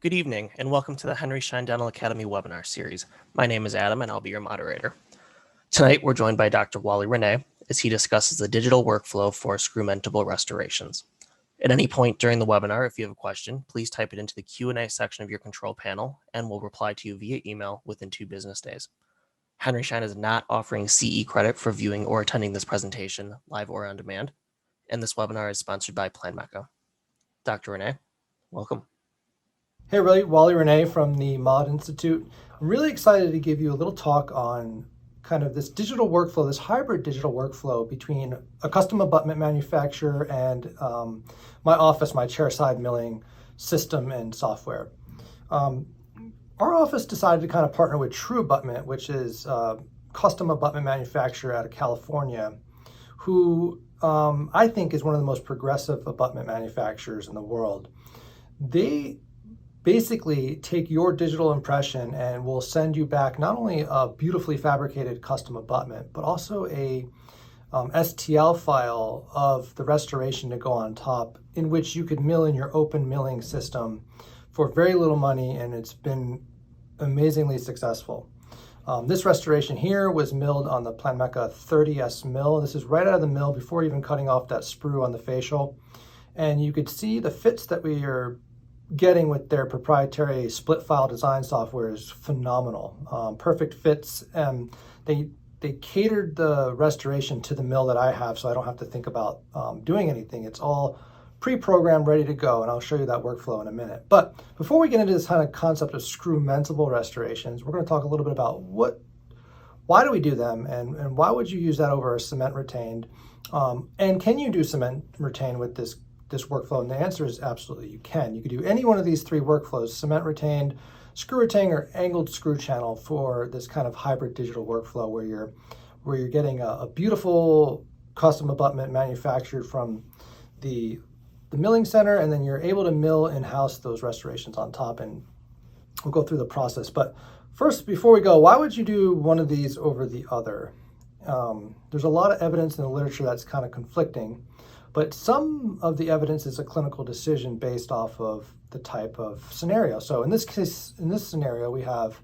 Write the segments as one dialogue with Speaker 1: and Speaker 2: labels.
Speaker 1: Good evening, and welcome to the Henry Schein Dental Academy webinar series. My name is Adam, and I'll be your moderator. Tonight, we're joined by Dr. Wally Renne as he discusses the digital workflow for Screwmentable restorations. At any point during the webinar, if you have a question, please type it into the Q&A section of your control panel, and we'll reply to you via email within 2 business days. Henry Schein is not offering CE credit for viewing or attending this presentation, live or on demand, and this webinar is sponsored by Planmeca. Dr. Renne, welcome.
Speaker 2: Hey everybody, Wally Renne from the Mod Institute. I'm really excited to give you a little talk on kind of this digital workflow, this hybrid digital workflow between a custom abutment manufacturer and my office, my chairside milling system and software. Our office decided to kind of partner with Truabutment, which is a custom abutment manufacturer out of California, who I think is one of the most progressive abutment manufacturers in the world. They basically take your digital impression and will send you back not only a beautifully fabricated custom abutment, but also a STL file of the restoration to go on top, in which you could mill in your open milling system for very little money, and it's been amazingly successful. This restoration here was milled on the Planmeca 30S mill. This is right out of the mill before even cutting off that sprue on the facial. And you could see the fits that we are getting with their proprietary split file design software is phenomenal. Perfect fits, and they catered the restoration to the mill that I have, so I don't have to think about doing anything. It's all pre-programmed, ready to go, and I'll show you that workflow in a minute. But before we get into this kind of concept of screwmentable restorations, we're going to talk a little bit about why do we do them, and why would you use that over a cement retained, and can you do cement retained with this workflow? And the answer is absolutely you can. You could do any one of these 3 workflows: cement retained, screw retained, or angled screw channel, for this kind of hybrid digital workflow where you're getting a beautiful custom abutment manufactured from the milling center, and then you're able to mill in-house those restorations on top, and we'll go through the process. But first, before we go, why would you do one of these over the other? There's a lot of evidence in the literature that's kind of conflicting, but some of the evidence is a clinical decision based off of the type of scenario. So in this case, in this scenario, we have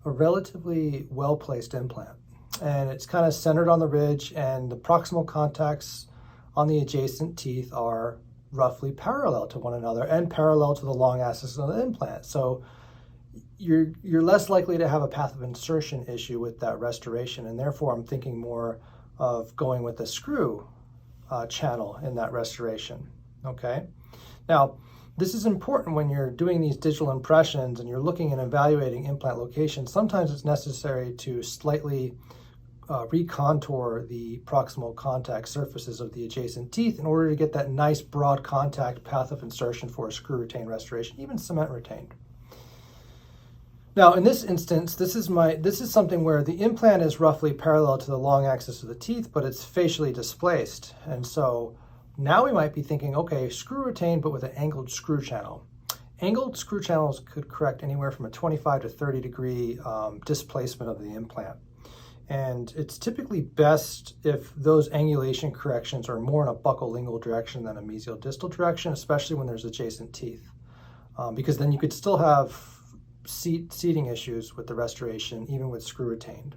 Speaker 2: a relatively well-placed implant, and it's kind of centered on the ridge, and the proximal contacts on the adjacent teeth are roughly parallel to one another and parallel to the long axis of the implant. So you're less likely to have a path of insertion issue with that restoration, and therefore I'm thinking more of going with a screw channel in that restoration. Okay, now this is important when you're doing these digital impressions and you're looking and evaluating implant locations. Sometimes it's necessary to slightly recontour the proximal contact surfaces of the adjacent teeth in order to get that nice broad contact path of insertion for a screw retained restoration, even cement retained. Now, in this instance, this is something where the implant is roughly parallel to the long axis of the teeth, but it's facially displaced. And so now we might be thinking, okay, screw retained, but with an angled screw channel. Angled screw channels could correct anywhere from a 25 to 30 degree displacement of the implant. And it's typically best if those angulation corrections are more in a buccolingual direction than a mesial distal direction, especially when there's adjacent teeth, because then you could still have seating issues with the restoration, even with screw retained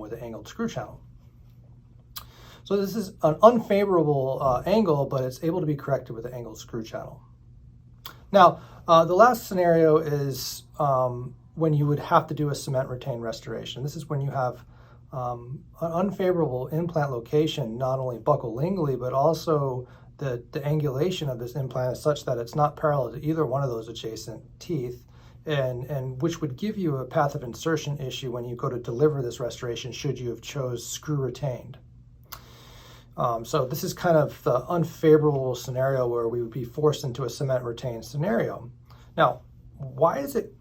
Speaker 2: with an angled screw channel. So this is an unfavorable angle, but it's able to be corrected with an angled screw channel. Now, the last scenario is when you would have to do a cement retained restoration. This is when you have an unfavorable implant location, not only buccolingually, but also the angulation of this implant is such that it's not parallel to either one of those adjacent teeth, and which would give you a path of insertion issue when you go to deliver this restoration should you have chose screw retained. So this is kind of the unfavorable scenario where we would be forced into a cement retained scenario. Now, why is it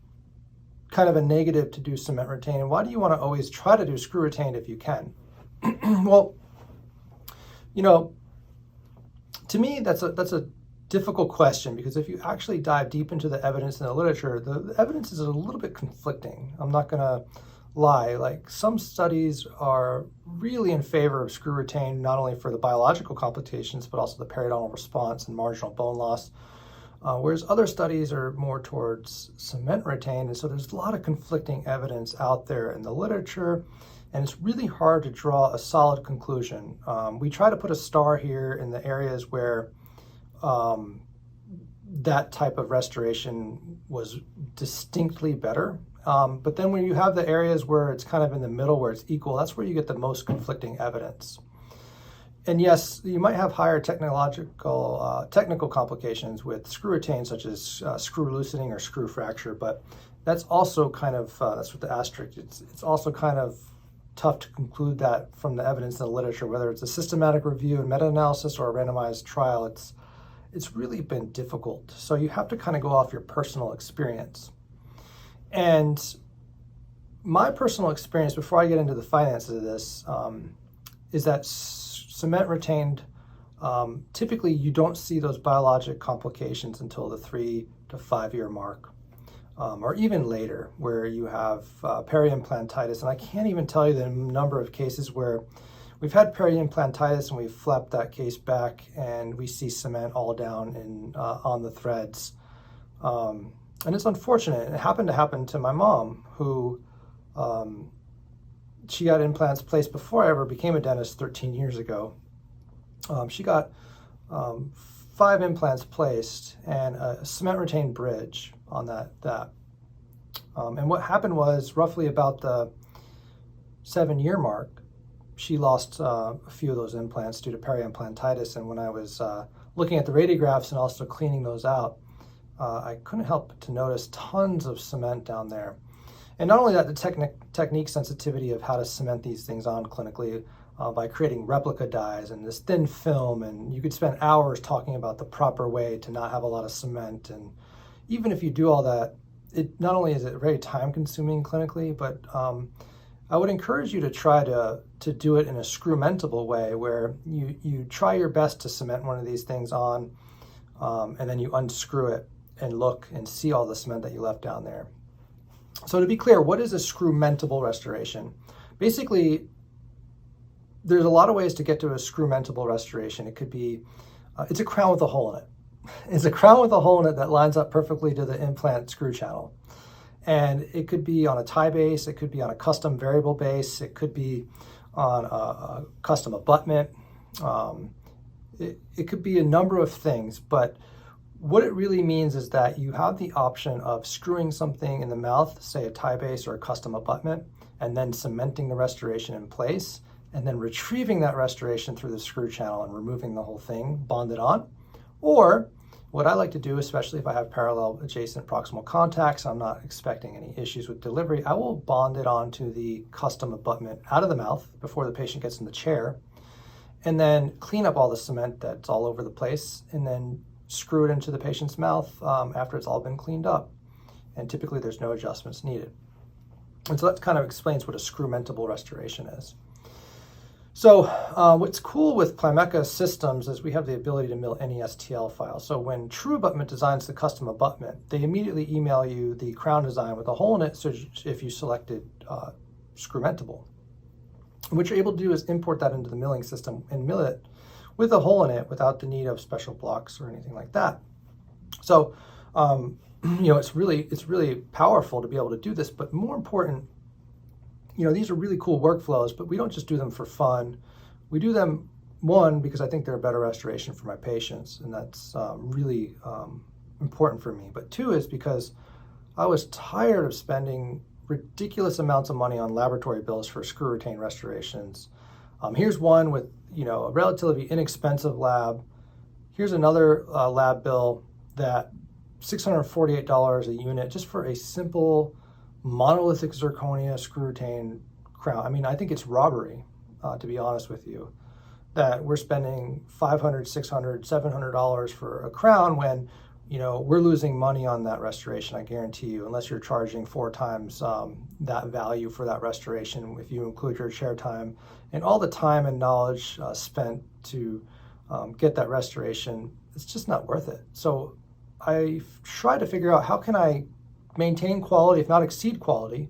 Speaker 2: kind of a negative to do cement retained, and why do you want to always try to do screw retained if you can? Well, you know, to me that's a difficult question, because if you actually dive deep into the evidence in the literature, the evidence is a little bit conflicting. I'm not going to lie. Like, some studies are really in favor of screw retained, not only for the biological complications, but also the periodontal response and marginal bone loss. whereas other studies are more towards cement retained. And so there's a lot of conflicting evidence out there in the literature, and it's really hard to draw a solid conclusion. We try to put a star here in the areas where that type of restoration was distinctly better. But then when you have the areas where it's kind of in the middle, where it's equal, that's where you get the most conflicting evidence. And yes, you might have higher technical complications with screw retain, such as screw loosening or screw fracture, but that's also kind of, that's what the asterisk, it's also kind of tough to conclude that from the evidence in the literature, whether it's a systematic review and meta-analysis or a randomized trial, it's really been difficult. So you have to kind of go off your personal experience. And my personal experience, before I get into the finances of this, is that cement retained, typically you don't see those biologic complications until the 3 to 5 year mark, or even later, where you have peri-implantitis. And I can't even tell you the number of cases where we've had peri-implantitis and we've flapped that case back and we see cement all down on the threads. And it's unfortunate. It happened to my mom, who she got implants placed before I ever became a dentist 13 years ago. She got 5 implants placed and a cement retained bridge on that. And what happened was, roughly about the 7 year mark, she lost a few of those implants due to peri-implantitis. And when I was looking at the radiographs and also cleaning those out, I couldn't help but to notice tons of cement down there. And not only that, the technique sensitivity of how to cement these things on clinically by creating replica dies and this thin film, and you could spend hours talking about the proper way to not have a lot of cement. And even if you do all that, it not only is it very time consuming clinically, but I would encourage you to try to do it in a screwmentable way, where you try your best to cement one of these things on, and then you unscrew it and look and see all the cement that you left down there. So to be clear, what is a screwmentable restoration? Basically, there's a lot of ways to get to a screwmentable restoration. It could be, it's a crown with a hole in it. It's a crown with a hole in it that lines up perfectly to the implant screw channel. And it could be on a tie base, it could be on a custom variable base, it could be on a custom abutment. It could be a number of things, but what it really means is that you have the option of screwing something in the mouth, say a tie base or a custom abutment, and then cementing the restoration in place, and then retrieving that restoration through the screw channel and removing the whole thing bonded on. Or what I like to do, especially if I have parallel adjacent proximal contacts, I'm not expecting any issues with delivery, I will bond it onto the custom abutment out of the mouth before the patient gets in the chair, and then clean up all the cement that's all over the place, and then screw it into the patient's mouth after it's all been cleaned up. And typically there's no adjustments needed. And so that kind of explains what a screwmentable restoration is. So what's cool with Planmeca systems is we have the ability to mill any STL file. So when Truabutment designs the custom abutment, they immediately email you the crown design with a hole in it, so if you selected Screwmentable. What you're able to do is import that into the milling system and mill it with a hole in it without the need of special blocks or anything like that. So, it's really powerful to be able to do this, but more important, these are really cool workflows, but we don't just do them for fun. We do them, one, because I think they're a better restoration for my patients, and that's really important for me. But two is because I was tired of spending ridiculous amounts of money on laboratory bills for screw retain restorations. Here's one with a relatively inexpensive lab. Here's another lab bill that $648 a unit just for a simple monolithic zirconia screw retain crown. I mean, I think it's robbery, to be honest with you, that we're spending $500, $600, $700 for a crown when we're losing money on that restoration, I guarantee you, unless you're charging 4 times that value for that restoration, if you include your chair time and all the time and knowledge spent to get that restoration. It's just not worth it. So I try to figure out, how can I maintain quality, if not exceed quality,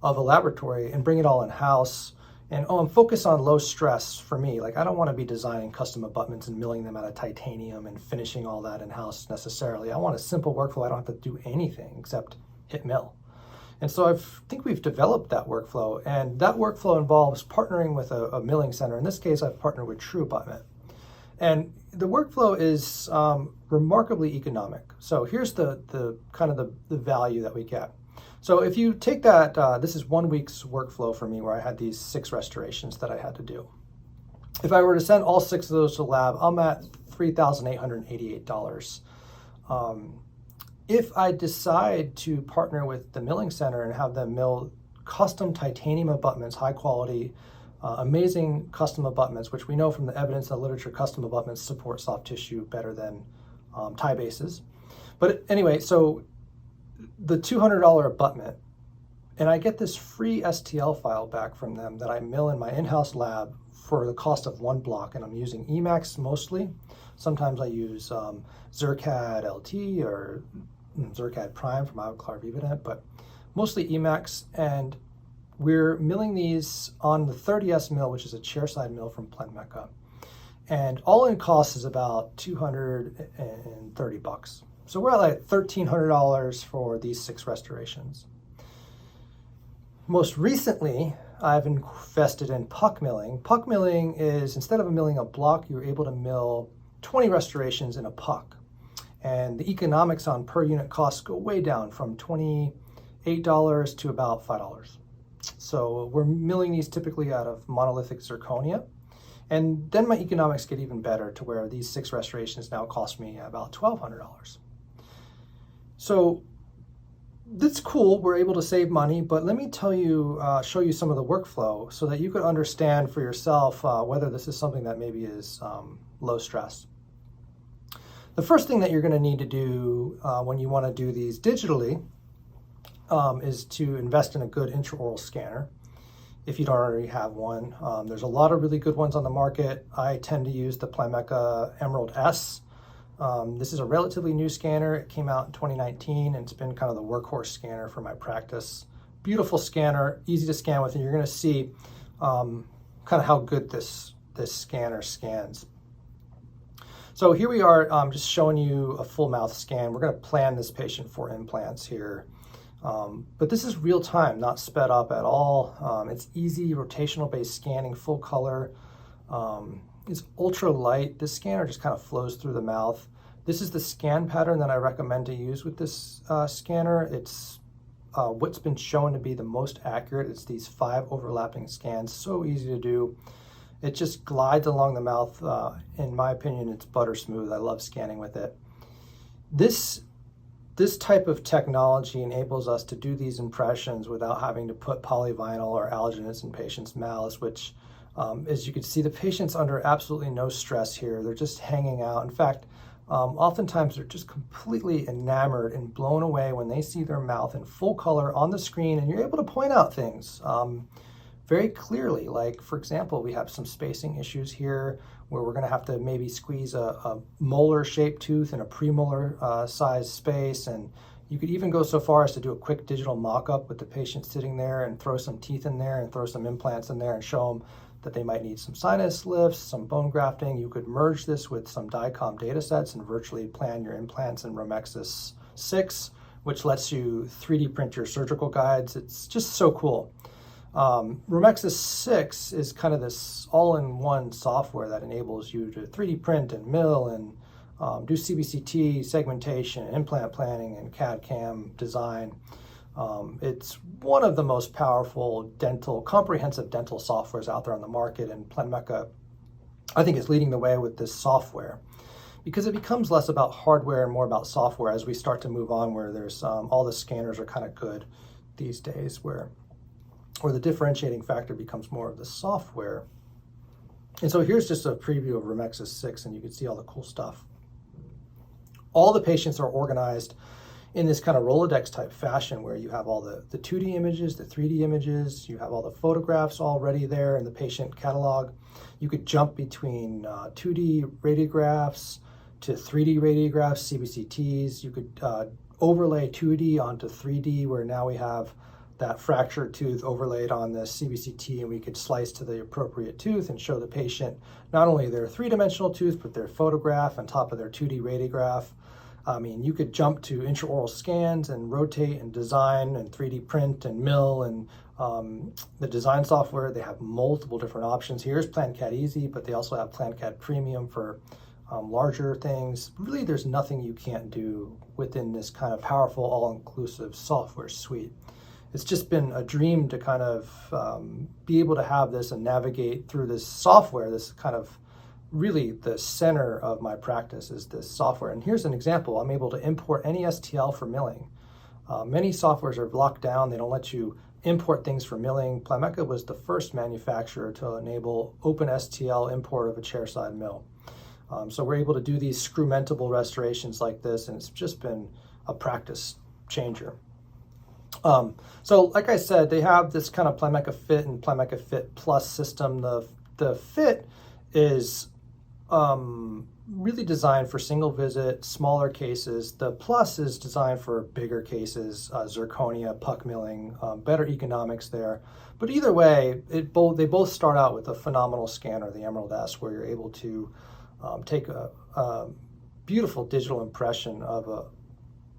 Speaker 2: of a laboratory and bring it all in-house And I'm focused on low stress for me. Like, I don't want to be designing custom abutments and milling them out of titanium and finishing all that in-house necessarily. I want a simple workflow. I don't have to do anything except hit mill. And so I think we've developed that workflow, and that workflow involves partnering with a milling center. In this case, I've partnered with Truabutment. And the workflow is remarkably economic. So here's the kind of the value that we get. So if you take that, this is 1 week's workflow for me where I had these 6 restorations that I had to do. If I were to send all 6 of those to the lab, I'm at $3,888. If I decide to partner with the milling center and have them mill custom titanium abutments, high quality, amazing custom abutments, which we know from the evidence in the literature, custom abutments support soft tissue better than tie bases. But anyway, so the $200 abutment, and I get this free STL file back from them that I mill in my in-house lab for the cost of 1 block, and I'm using Emacs mostly. Sometimes I use ZirCAD LT or ZirCAD Prime from Abutment, but mostly Emacs, and we're milling these on the 30S mill, which is a chairside mill from Planmeca. And all-in cost is about $230. So we're at like $1,300 for these 6 restorations. Most recently, I've invested in puck milling. Puck milling is, instead of milling a block, you're able to mill 20 restorations in a puck. And the economics on per unit costs go way down from $28 to about $5. So we're milling these typically out of monolithic zirconia. And then my economics get even better to where these 6 restorations now cost me about $1,200. So that's cool, we're able to save money, but let me tell you, show you some of the workflow so that you could understand for yourself whether this is something that maybe is low stress. The first thing that you're going to need to do when you want to do these digitally is to invest in a good intraoral scanner if you don't already have one. There's a lot of really good ones on the market. I tend to use the Planmeca Emerald S. This is a relatively new scanner. It came out in 2019 and it's been kind of the workhorse scanner for my practice. Beautiful scanner, easy to scan with, and you're going to see kind of how good this scanner scans. So here we are, just showing you a full mouth scan. We're going to plan this patient for implants here. But this is real time, not sped up at all. It's easy, rotational based scanning, full color. It's ultra light. This scanner just kind of flows through the mouth. This is the scan pattern that I recommend to use with this scanner. It's what's been shown to be the most accurate. It's these 5 overlapping scans, so easy to do. It just glides along the mouth. In my opinion, it's butter smooth. I love scanning with it. This type of technology enables us to do these impressions without having to put polyvinyl or alginate in patients' mouths, which, as you can see, the patient's under absolutely no stress here. They're just hanging out. In fact, oftentimes they're just completely enamored and blown away when they see their mouth in full color on the screen, and you're able to point out things very clearly. Like, for example, we have some spacing issues here where we're going to have to maybe squeeze a molar-shaped tooth in a premolar size space, and you could even go so far as to do a quick digital mock-up with the patient sitting there and throw some teeth in there and throw some implants in there and show them that they might need some sinus lifts, some bone grafting. You could merge this with some DICOM data sets and virtually plan your implants in Romexis 6, which lets you 3D print your surgical guides. It's just so cool. Romexis 6 is kind of this all-in-one software that enables you to 3D print and mill and do CBCT segmentation, implant planning, and CAD CAM design. It's one of the most powerful comprehensive dental softwares out there on the market, and Planmeca, I think, is leading the way with this software because it becomes less about hardware and more about software as we start to move on, where there's all the scanners are kind of good these days, where the differentiating factor becomes more of the software. And so here's just a preview of Romexis 6, and you can see all the cool stuff. All the patients are organized in this kind of Rolodex type fashion where you have all the 2D images, the 3D images, you have all the photographs already there in the patient catalog. You could jump between 2D radiographs to 3D radiographs, CBCTs. You could overlay 2D onto 3D, where now we have that fractured tooth overlaid on the CBCT, and we could slice to the appropriate tooth and show the patient not only their three-dimensional tooth, but their photograph on top of their 2D radiograph. I mean, you could jump to intraoral scans and rotate and design and 3D print and mill, and the design software, they have multiple different options. Here's PlanCAD Easy, but they also have PlanCAD Premium for larger things. Really, there's nothing you can't do within this kind of powerful, all-inclusive software suite. It's just been a dream to kind of be able to have this and navigate through this software. This kind of really the center of my practice is this software. And here's an example. I'm able to import any STL for milling. Many softwares are locked down. They don't let you import things for milling. Planmeca was the first manufacturer to enable open STL import of a chairside mill. So we're able to do these screwmentable restorations like this, and it's just been a practice changer. So like I said, they have this kind of Planmeca FIT and Planmeca FIT Plus system. The FIT is really designed for single visit, smaller cases. The Plus is designed for bigger cases, zirconia, puck milling, better economics there. But either way, they both start out with a phenomenal scanner, the Emerald S, where you're able to take a beautiful digital impression of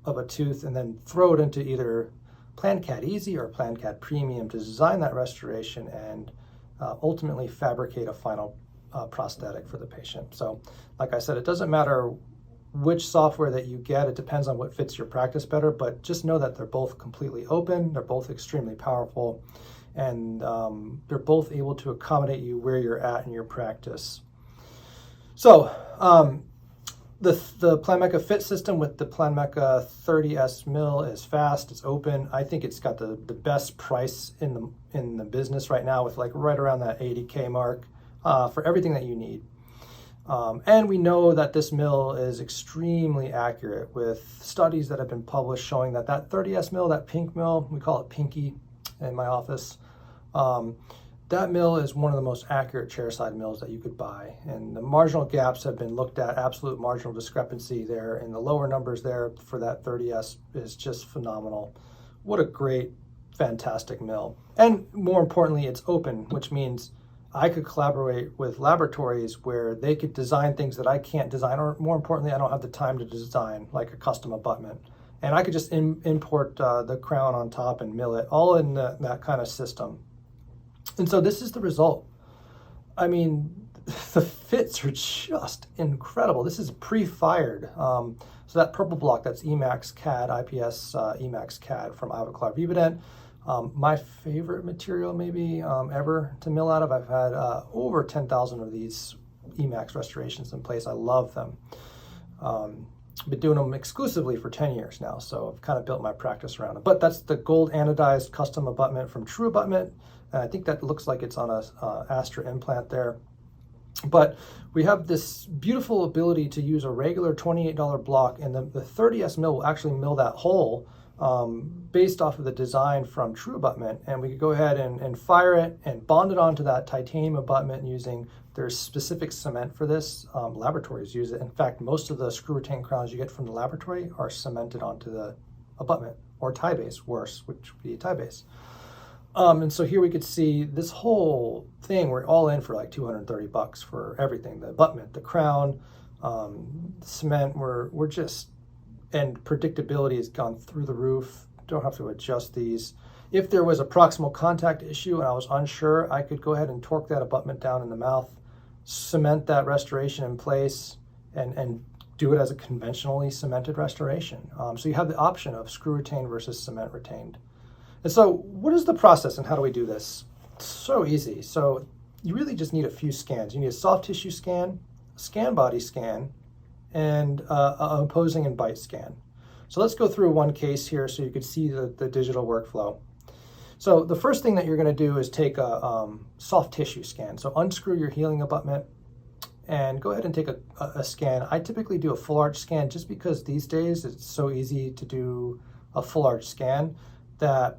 Speaker 2: a tooth and then throw it into either PlanCAD Easy or PlanCAD Premium to design that restoration and ultimately fabricate a final prosthetic for the patient. So like I said, it doesn't matter which software that you get, it depends on what fits your practice better, but just know that they're both completely open, they're both extremely powerful, and they're both able to accommodate you where you're at in your practice. So the Planmeca FIT system with the Planmeca 30S mill is fast, it's open. I think it's got the best price in the business right now, with like right around that 80K mark for everything that you need. And we know that this mill is extremely accurate, with studies that have been published showing that 30S mill, that pink mill, we call it Pinky in my office, that mill is one of the most accurate chairside mills that you could buy. And the marginal gaps have been looked at, absolute marginal discrepancy there, and the lower numbers there for that 30S is just phenomenal. What a great, fantastic mill. And more importantly, it's open, which means I could collaborate with laboratories where they could design things that I can't design, or more importantly, I don't have the time to design, like a custom abutment. And I could just import the crown on top and mill it, all in that kind of system. And so this is the result. I mean, the fits are just incredible. This is pre-fired. So that purple block, that's Emax CAD, IPS Emax CAD from Abutment. My favorite material maybe ever to mill out of. I've had over 10,000 of these Emax restorations in place. I love them. Been doing them exclusively for 10 years now, so I've kind of built my practice around it. But that's the gold anodized custom abutment from Truabutment. And I think that looks like it's on a Astra implant there. But we have this beautiful ability to use a regular $28 block, and the 30S mill will actually mill that hole based off of the design from Truabutment, and we could go ahead and fire it and bond it onto that titanium abutment using their specific cement for this. Laboratories use it. In fact, most of the screw retained crowns you get from the laboratory are cemented onto the abutment, or tie base, worse, which would be tie base. And so here we could see this whole thing, we're all in for like $230 for everything, the abutment, the crown, the cement, we're just, and predictability has gone through the roof. Don't have to adjust these. If there was a proximal contact issue and I was unsure, I could go ahead and torque that abutment down in the mouth, cement that restoration in place, and do it as a conventionally cemented restoration. So you have the option of screw retained versus cement retained. And so what is the process and how do we do this? It's so easy. So you really just need a few scans. You need a soft tissue scan, a scan body scan, and an opposing and bite scan. So let's go through one case here so you could see the digital workflow. So the first thing that you're going to do is take a soft tissue scan. So unscrew your healing abutment and go ahead and take a scan. I typically do a full arch scan just because these days it's so easy to do a full arch scan that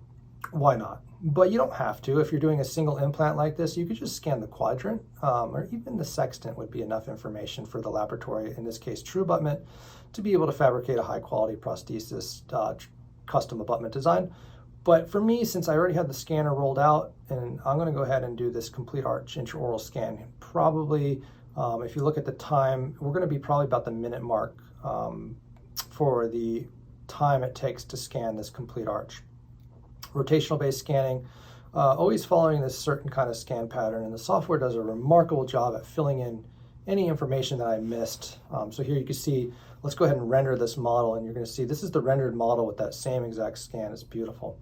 Speaker 2: why not? But you don't have to. If you're doing a single implant like this, you could just scan the quadrant, or even the sextant would be enough information for the laboratory, in this case Truabutment, to be able to fabricate a high quality prosthesis custom abutment design. But for me, since I already had the scanner rolled out, and I'm going to go ahead and do this complete arch intraoral scan, probably if you look at the time, we're going to be probably about the minute mark for the time it takes to scan this complete arch. Rotational based scanning, always following this certain kind of scan pattern, and the software does a remarkable job at filling in any information that I missed. So here you can see, let's go ahead and render this model, and you're going to see this is the rendered model with that same exact scan. It's beautiful.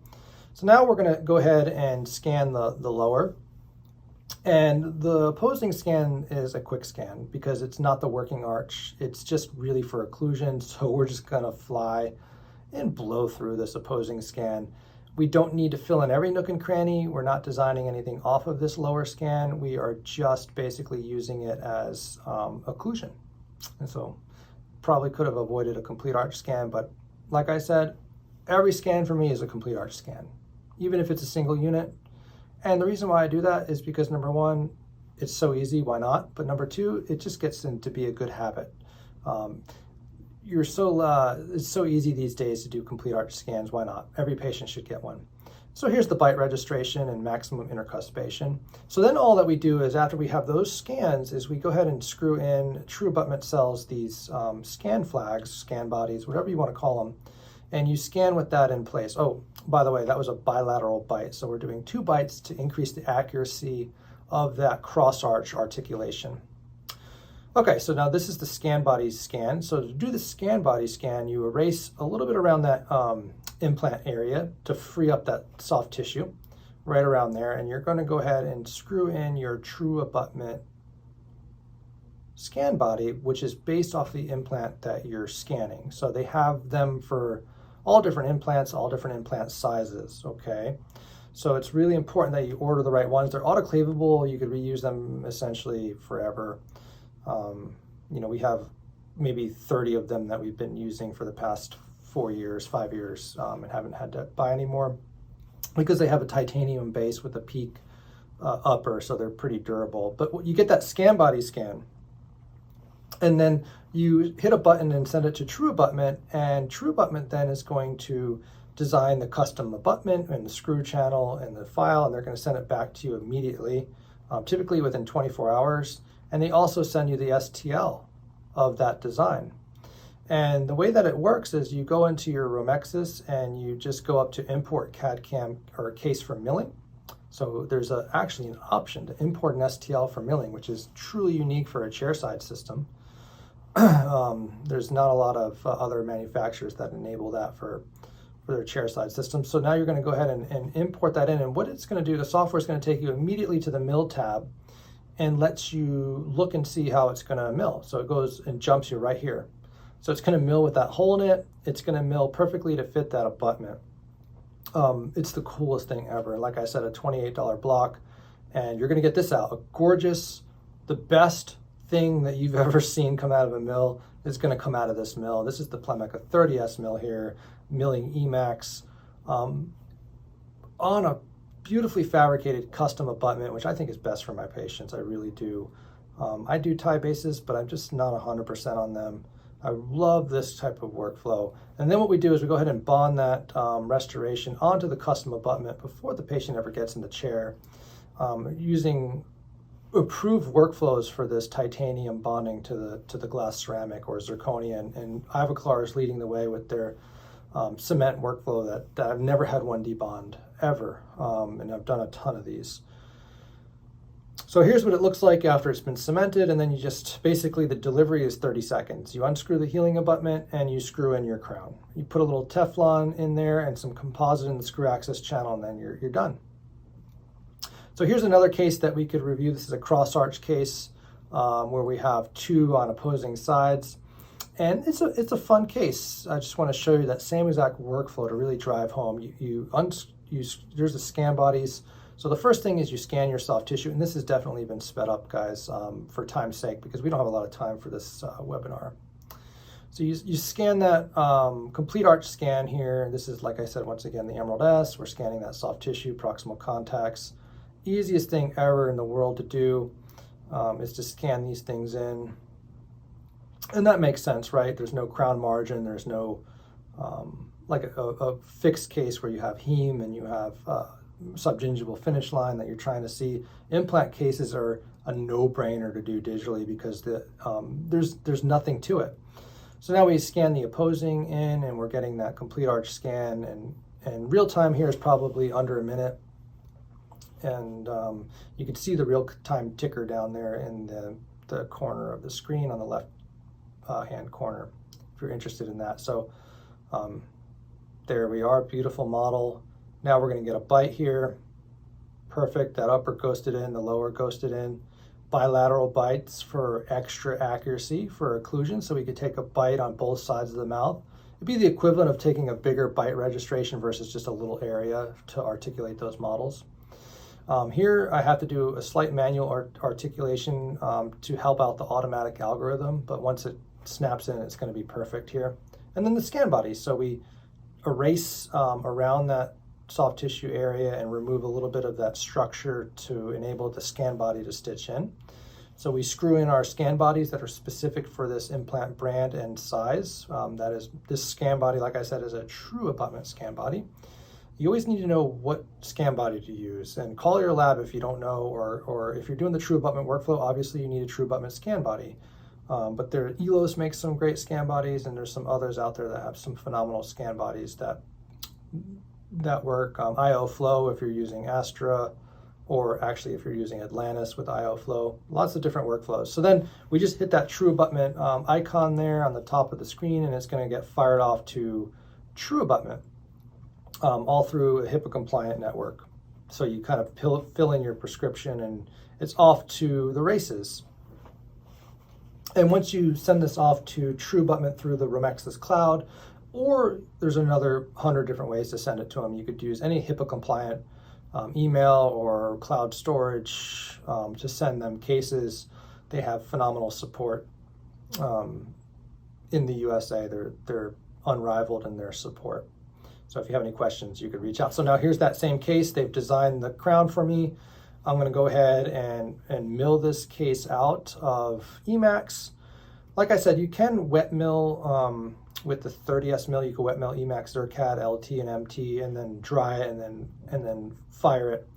Speaker 2: So now we're going to go ahead and scan the lower. And the opposing scan is a quick scan because it's not the working arch. It's just really for occlusion. So we're just going to fly and blow through this opposing scan. We don't need to fill in every nook and cranny. We're not designing anything off of this lower scan. We are just basically using it as occlusion. And so probably could have avoided a complete arch scan, but like I said, every scan for me is a complete arch scan, even if it's a single unit. And the reason why I do that is because number one, it's so easy, why not? But number two, it just gets into be a good habit. It's so easy these days to do complete arch scans, why not? Every patient should get one. So here's the bite registration and maximum intercuspation. So then all that we do is after we have those scans is we go ahead and screw in, Truabutment sells these scan flags, scan bodies, whatever you want to call them, and you scan with that in place. Oh, by the way, that was a bilateral bite. So we're doing 2 bites to increase the accuracy of that cross arch articulation. Okay, so now this is the scan body scan. So to do the scan body scan, you erase a little bit around that implant area to free up that soft tissue right around there. And you're going to go ahead and screw in your Truabutment scan body, which is based off the implant that you're scanning. So they have them for all different implants, all different implant sizes, okay? So it's really important that you order the right ones. They're autoclavable. You could reuse them essentially forever. You know, we have maybe 30 of them that we've been using for the past 4 years, 5 years, and haven't had to buy any more because they have a titanium base with a peak upper, so they're pretty durable. But you get that scan body scan, and then you hit a button and send it to Truabutment, and Truabutment then is going to design the custom abutment and the screw channel and the file, and they're going to send it back to you immediately, typically within 24 hours. And they also send you the STL of that design. And the way that it works is you go into your Romexis and you just go up to import CAD CAM or case for milling. So there's actually an option to import an STL for milling, which is truly unique for a chairside system. There's not a lot of other manufacturers that enable that for their chairside systems. So now you're going to go ahead and import that in. And what it's going to do, the software is going to take you immediately to the mill tab and lets you look and see how it's going to mill. So it goes and jumps you right here. So it's going to mill with that hole in it. It's going to mill perfectly to fit that abutment. It's the coolest thing ever. Like I said, a $28 block, and you're going to get this out. A gorgeous, the best thing that you've ever seen come out of a mill is going to come out of this mill. This is the Planmeca 30S mill here, milling Emax on a beautifully fabricated custom abutment, which I think is best for my patients. I really do. I do tie bases, but I'm just not 100% on them. I love this type of workflow. And then what we do is we go ahead and bond that restoration onto the custom abutment before the patient ever gets in the chair, using approved workflows for this titanium bonding to the glass ceramic or zirconia. And Ivoclar is leading the way with their cement workflow that I've never had one debond ever, and I've done a ton of these. So here's what it looks like after it's been cemented, and then you just, basically the delivery is 30 seconds. You unscrew the healing abutment and you screw in your crown. You put a little Teflon in there and some composite in the screw access channel, and then you're done. So here's another case that we could review. This is a cross arch case where we have 2 on opposing sides. And it's a fun case. I just want to show you that same exact workflow to really drive home. There's the scan bodies. So the first thing is you scan your soft tissue, and this has definitely been sped up, guys, for time's sake, because we don't have a lot of time for this webinar. So you scan that complete arch scan here. This is, like I said, once again, the Emerald S. We're scanning that soft tissue, proximal contacts. Easiest thing ever in the world to do is to scan these things in. And that makes sense, right? There's no crown margin, there's no like a fixed case where you have heme and you have subgingival finish line that you're trying to see. Implant cases are a no-brainer to do digitally because there's nothing to it. So now we scan the opposing in and we're getting that complete arch scan, and real time here is probably under a minute. And you can see the real time ticker down there in the corner of the screen on the left hand corner, if you're interested in that. So there we are, beautiful model. Now we're going to get a bite here. Perfect, that upper ghosted in, the lower ghosted in. Bilateral bites for extra accuracy for occlusion, so we could take a bite on both sides of the mouth. It'd be the equivalent of taking a bigger bite registration versus just a little area to articulate those models. Here I have to do a slight manual articulation to help out the automatic algorithm, but once it snaps in, it's going to be perfect here. And then the scan body, so we erase around that soft tissue area and remove a little bit of that structure to enable the scan body to stitch in. So we screw in our scan bodies that are specific for this implant brand and size. That is, this scan body, like I said, is a Truabutment scan body. You always need to know what scan body to use, and call your lab if you don't know, or if you're doing the Truabutment workflow, obviously you need a Truabutment scan body. But Elos makes some great scan bodies, and there's some others out there that have some phenomenal scan bodies that work. IO Flow if you're using Astra, or actually if you're using Atlantis with IO Flow. Lots of different workflows. So then we just hit that Truabutment icon there on the top of the screen, and it's going to get fired off to Truabutment, all through a HIPAA compliant network. So you kind of fill in your prescription and it's off to the races. And once you send this off to Truabutment through the Romexis cloud, or there's another 100 different ways to send it to them. You could use any HIPAA compliant email or cloud storage to send them cases. They have phenomenal support in the USA. They're unrivaled in their support. So if you have any questions, you could reach out. So now here's that same case. They've designed the crown for me. I'm going to go ahead and mill this case out of Emacs. Like I said, you can wet mill with the 30S mill. You can wet mill Emacs, ZIRCAD, LT, and MT, and then dry it and then fire it.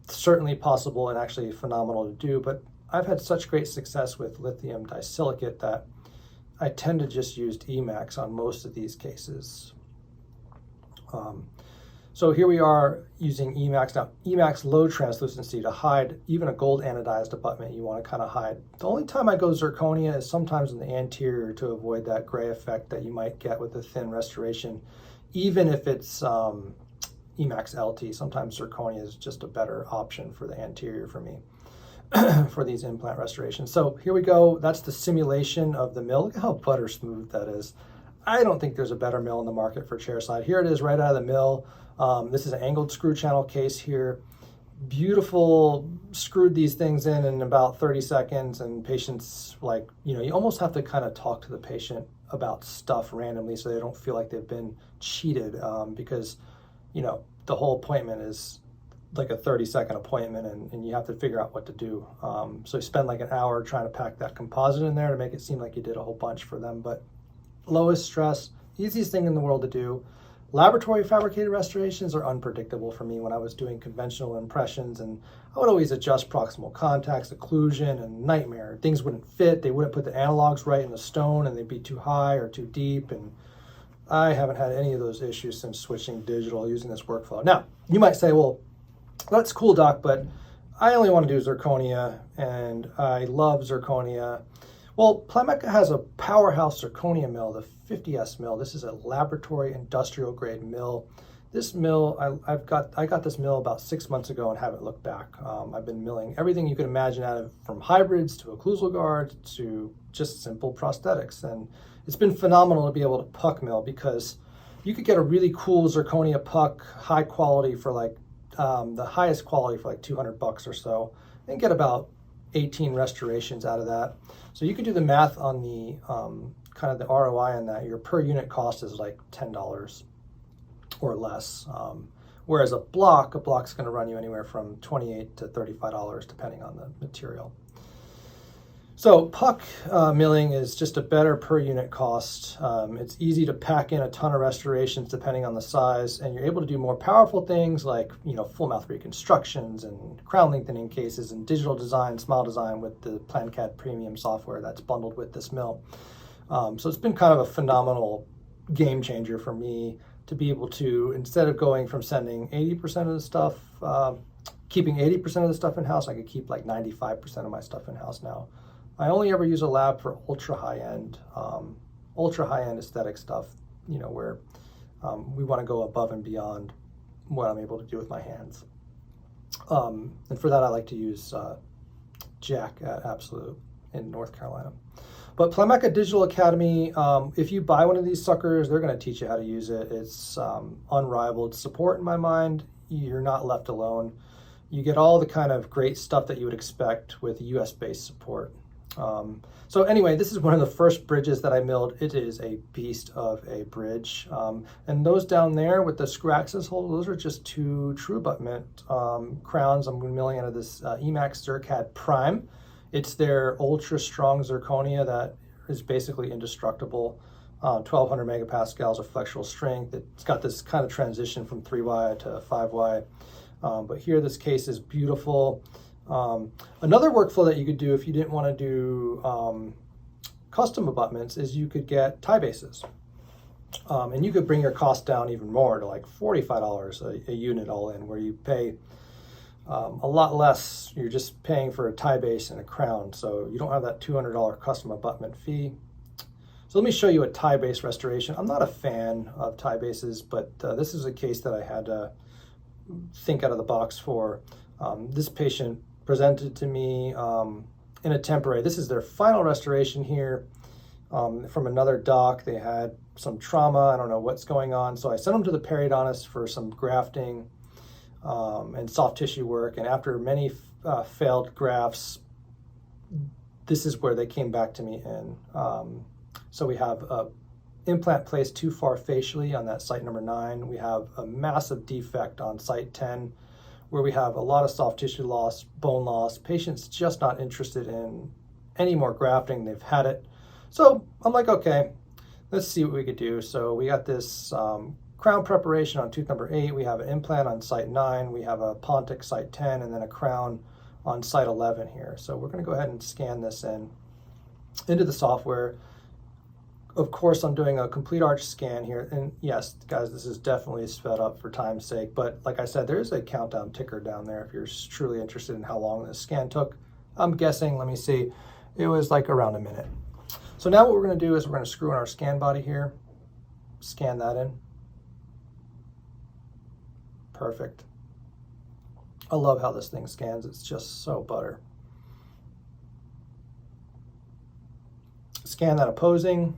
Speaker 2: Certainly possible and actually phenomenal to do. But I've had such great success with lithium disilicate that I tend to just use Emacs on most of these cases. So here we are using Emacs. Now, Emacs low translucency to hide even a gold anodized abutment you want to kind of hide. The only time I go Zirconia is sometimes in the anterior to avoid that gray effect that you might get with a thin restoration, even if it's Emacs LT. Sometimes Zirconia is just a better option for the anterior for me for these implant restorations. So here we go. That's the simulation of the mill. Look how butter smooth that is. I don't think there's a better mill in the market for chairside. Here it is right out of the mill. This is an angled screw channel case here. Beautiful, screwed these things in about 30 seconds, and patients, like, you know, you almost have to kind of talk to the patient about stuff randomly so they don't feel like they've been cheated, because, you know, the whole appointment is like a 30-second appointment, and you have to figure out what to do. So you spend like an hour trying to pack that composite in there to make it seem like you did a whole bunch for them. But lowest stress, easiest thing in the world to do. Laboratory fabricated restorations are unpredictable for me when I was doing conventional impressions, and I would always adjust proximal contacts, occlusion, and nightmare. Things wouldn't fit, they wouldn't put the analogs right in the stone, and they'd be too high or too deep, and I haven't had any of those issues since switching digital using this workflow. Now, you might say, well, that's cool, Doc, but I only want to do Zirconia, and I love Zirconia. Well, Planmeca has a powerhouse Zirconia mill, the 50S mill. This is a laboratory industrial grade mill. This mill, I got this mill about 6 months ago and haven't looked back. I've been milling everything you can imagine out of, from hybrids to occlusal guards to just simple prosthetics. And it's been phenomenal to be able to puck mill, because you could get a really cool Zirconia puck, high quality for like, the highest quality for like $200 or so, and get about 18 restorations out of that. So you could do the math on the kind of the ROI on that. Your per unit cost is like $10 or less. Whereas a block's going to run you anywhere from $28 to $35 depending on the material. So puck milling is just a better per unit cost. It's easy to pack in a ton of restorations depending on the size, and you're able to do more powerful things like, full mouth reconstructions and crown lengthening cases and digital design, smile design with the PlanCAD premium software that's bundled with this mill. So it's been kind of a phenomenal game changer for me to be able to, instead of going from sending 80% of the stuff, keeping 80% of the stuff in-house, I could keep like 95% of my stuff in-house now. I only ever use a lab for ultra high-end aesthetic stuff, where we want to go above and beyond what I'm able to do with my hands. And for that, I like to use Jack at Absolute in North Carolina. But Planmeca Digital Academy, if you buy one of these suckers, they're going to teach you how to use it. It's unrivaled support in my mind. You're not left alone. You get all the kind of great stuff that you would expect with US-based support. So anyway, this is one of the first bridges that I milled. It is a beast of a bridge. And those down there with the screw access hole, those are just two Truabutment crowns. I'm milling out of this Emax ZirCAD Prime. It's their ultra strong zirconia that is basically indestructible. 1200 megapascals of flexural strength. It's got this kind of transition from 3Y to 5Y. But here this case is beautiful. Another workflow that you could do if you didn't want to do custom abutments is you could get tie bases. And you could bring your cost down even more to like $45 a unit all in, where you pay a lot less. You're just paying for a tie base and a crown, so you don't have that $200 custom abutment fee. So let me show you a tie base restoration. I'm not a fan of tie bases, but this is a case that I had to think out of the box for. This patient presented to me in a temporary. This is their final restoration here from another doc. They had some trauma. I don't know what's going on. So I sent them to the periodontist for some grafting and soft tissue work. And after many failed grafts, this is where they came back to me in. So we have a implant placed too far facially on that site number 9. We have a massive defect on site 10, where we have a lot of soft tissue loss, bone loss. Patient's just not interested in any more grafting. They've had it. So I'm like, okay, let's see what we could do. So we got this crown preparation on tooth number 8. We have an implant on site 9. We have a Pontic site 10, and then a crown on site 11 here. So we're going to go ahead and scan this into the software. Of course, I'm doing a complete arch scan here. And yes, guys, this is definitely sped up for time's sake. But like I said, there's a countdown ticker down there if you're truly interested in how long this scan took. I'm guessing, let me see, it was like around a minute. So now what we're going to do is we're going to screw in our scan body here, scan that in. Perfect. I love how this thing scans. It's just so butter. Scan that opposing.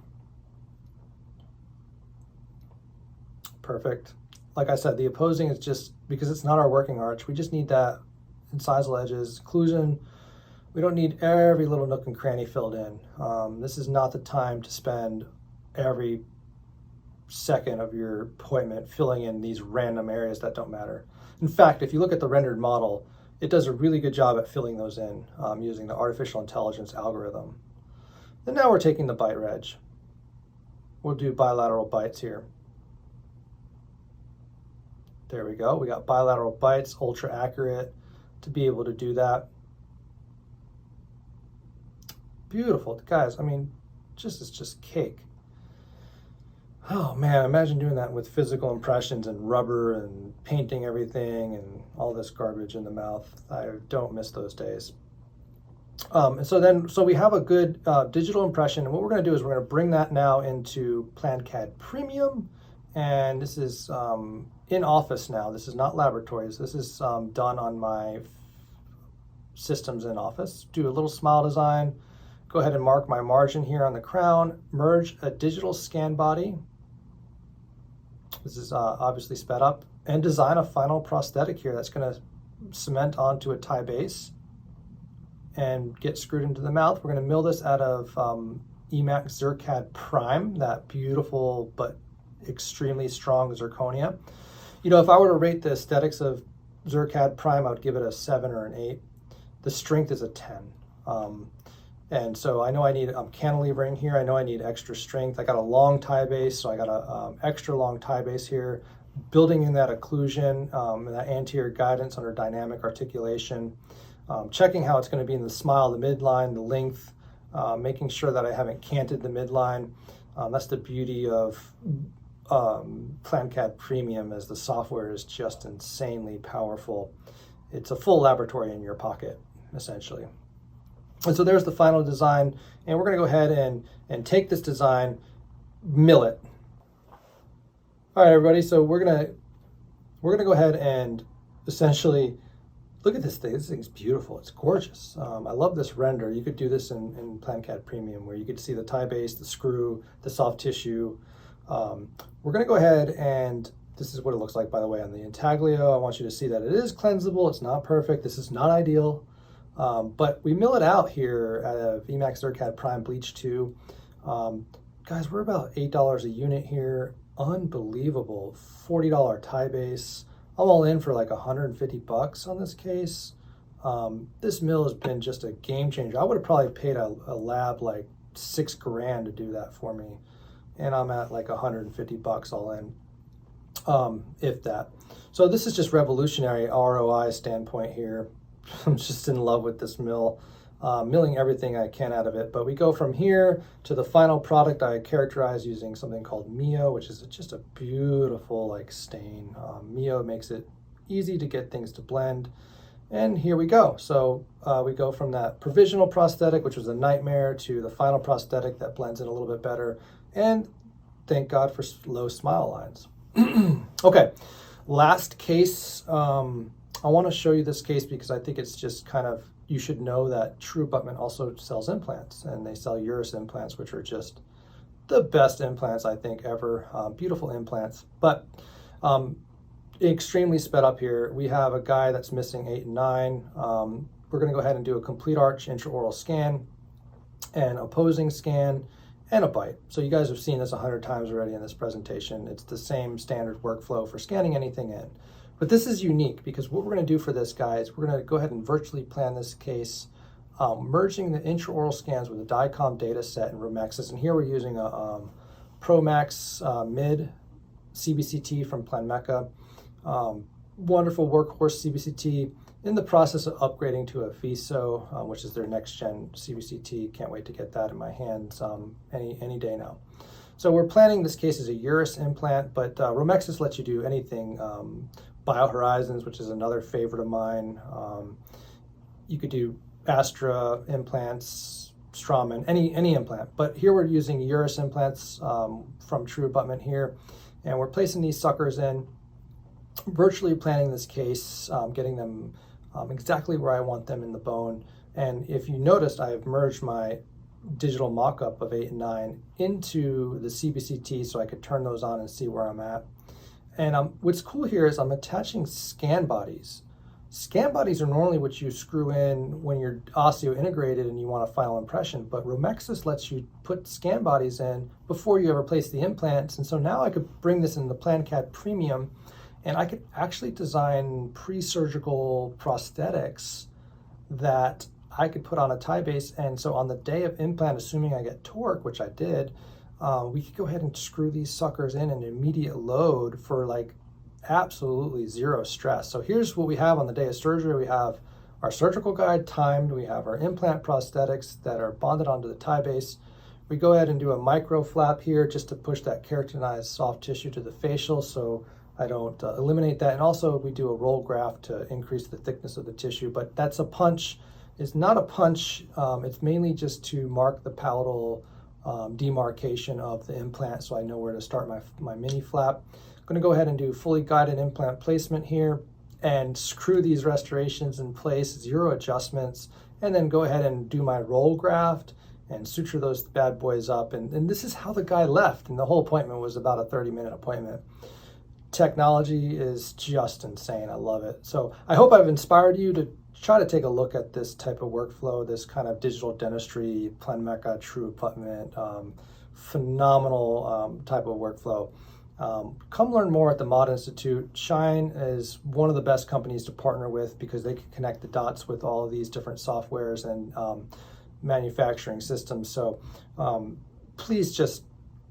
Speaker 2: Perfect. Like I said, the opposing is just because it's not our working arch. We just need that incisal edges, occlusion. We don't need every little nook and cranny filled in. This is not the time to spend every second of your appointment filling in these random areas that don't matter. In fact, if you look at the rendered model, it does a really good job at filling those in using the artificial intelligence algorithm. And now we're taking the bite reg. We'll do bilateral bites here. There we go. We got bilateral bites, ultra accurate to be able to do that. Beautiful. Guys, I mean, it's just cake. Oh man, imagine doing that with physical impressions and rubber and painting everything and all this garbage in the mouth. I don't miss those days. And so we have a good digital impression, and what we're going to do is we're going to bring that now into PlanCAD Premium, and this is in office now. This is not laboratories. This is done on my systems in office. Do a little smile design. Go ahead and mark my margin here on the crown. Merge a digital scan body. This is obviously sped up, and design a final prosthetic here that's going to cement onto a tie base and get screwed into the mouth. We're going to mill this out of Emax ZirCAD Prime, that beautiful but extremely strong zirconia. You know, if I were to rate the aesthetics of ZirCAD Prime, I would give it a 7 or an 8. The strength is a 10. And so I know I need, I'm cantilevering here. I know I need extra strength. I got a long tie base, so I got a extra long tie base here, building in that occlusion, and that anterior guidance under dynamic articulation, checking how it's going to be in the smile, the midline, the length, making sure that I haven't canted the midline. That's the beauty of PlanCAD Premium, as the software is just insanely powerful. It's a full laboratory in your pocket, essentially. And so there's the final design, and we're going to go ahead and take this design, mill it. All right, everybody. So we're gonna go ahead and essentially look at this thing. This thing's beautiful. It's gorgeous. I love this render. You could do this in PlanCAD Premium, where you could see the tie base, the screw, the soft tissue. We're going to go ahead and this is what it looks like, by the way, on the intaglio. I want you to see that it is cleansable. It's not perfect. This is not ideal. But we mill it out here out of Emax ZirCAD Prime Bleach 2. Guys, we're about $8 a unit here. Unbelievable. $40 tie base. I'm all in for like $150 on this case. This mill has been just a game changer. I would have probably paid a lab like $6 grand to do that for me. And I'm at like $150 all in, if that. So this is just revolutionary ROI standpoint here. I'm just in love with this mill, milling everything I can out of it. But we go from here to the final product I characterize using something called Mio, which is just a beautiful like stain. Mio makes it easy to get things to blend. And here we go. So we go from that provisional prosthetic, which was a nightmare, to the final prosthetic that blends in a little bit better. And thank God for low smile lines. Okay, last case. I want to show you this case because I think it's just kind of, you should know that Truabutment also sells implants, and they sell Urus implants, which are just the best implants I think ever. Beautiful implants, but extremely sped up here. We have a guy that's missing 8 and 9. We're going to go ahead and do a complete arch intraoral scan, an opposing scan, and a bite. So you guys have seen this 100 times already in this presentation. It's the same standard workflow for scanning anything in. But this is unique because what we're going to do for this, guy, is we're going to go ahead and virtually plan this case, merging the intraoral scans with a DICOM data set in Romexis. And here we're using a ProMax Mid CBCT from Planmeca. Wonderful workhorse CBCT. In the process of upgrading to a FISO, which is their next gen CBCT. Can't wait to get that in my hands any day now. So we're planning this case as a Urus implant, but Romexis lets you do anything. BioHorizons, which is another favorite of mine. You could do Astra implants, Straumann, any implant. But here we're using Urus implants from Truabutment here, and we're placing these suckers in, virtually planning this case, getting them exactly where I want them in the bone. And if you noticed, I have merged my digital mock-up of 8 and 9 into the CBCT so I could turn those on and see where I'm at. And what's cool here is I'm attaching scan bodies. Scan bodies are normally what you screw in when you're osteo integrated and you want a final impression, but Romexis lets you put scan bodies in before you ever place the implants. And so now I could bring this in the PlanCAD Premium, and I could actually design pre-surgical prosthetics that I could put on a tie base. And so on the day of implant, assuming I get torque, which I did, we could go ahead and screw these suckers in an immediate load for like absolutely zero stress. So here's what we have on the day of surgery. We have our surgical guide timed. We have our implant prosthetics that are bonded onto the tie base. We go ahead and do a micro flap here just to push that keratinized soft tissue to the facial so I don't eliminate that. And also we do a roll graft to increase the thickness of the tissue, but that's a punch. It's not a punch. It's mainly just to mark the palatal demarcation of the implant so I know where to start my mini flap. I'm going to go ahead and do fully guided implant placement here and screw these restorations in place, 0 adjustments, and then go ahead and do my roll graft and suture those bad boys up. And this is how the guy left, and the whole appointment was about a 30-minute appointment. Technology is just insane. I love it. So I hope I've inspired you to try to take a look at this type of workflow, this kind of digital dentistry, Planmeca, Truabutment, phenomenal type of workflow. Come learn more at the Mod Institute. Schein is one of the best companies to partner with because they can connect the dots with all of these different softwares and manufacturing systems. So please just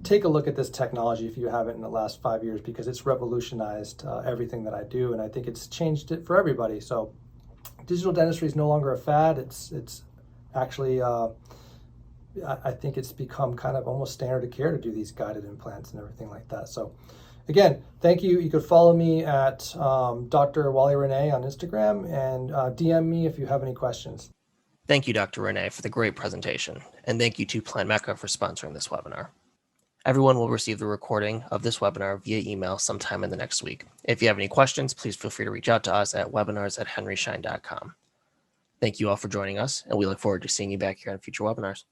Speaker 2: take a look at this technology if you haven't in the last 5 years, because it's revolutionized everything that I do, and I think it's changed it for everybody. So digital dentistry is no longer a fad. It's actually, I think it's become kind of almost standard of care to do these guided implants and everything like that. So again, thank you. You could follow me at Dr. Wally Renne on Instagram, and DM me if you have any questions.
Speaker 1: Thank you, Dr. Renne, for the great presentation, and thank you to Planmeca for sponsoring this webinar. Everyone will receive the recording of this webinar via email sometime in the next week. If you have any questions, please feel free to reach out to us at webinars@henryschein.com. Thank you all for joining us, and we look forward to seeing you back here on future webinars.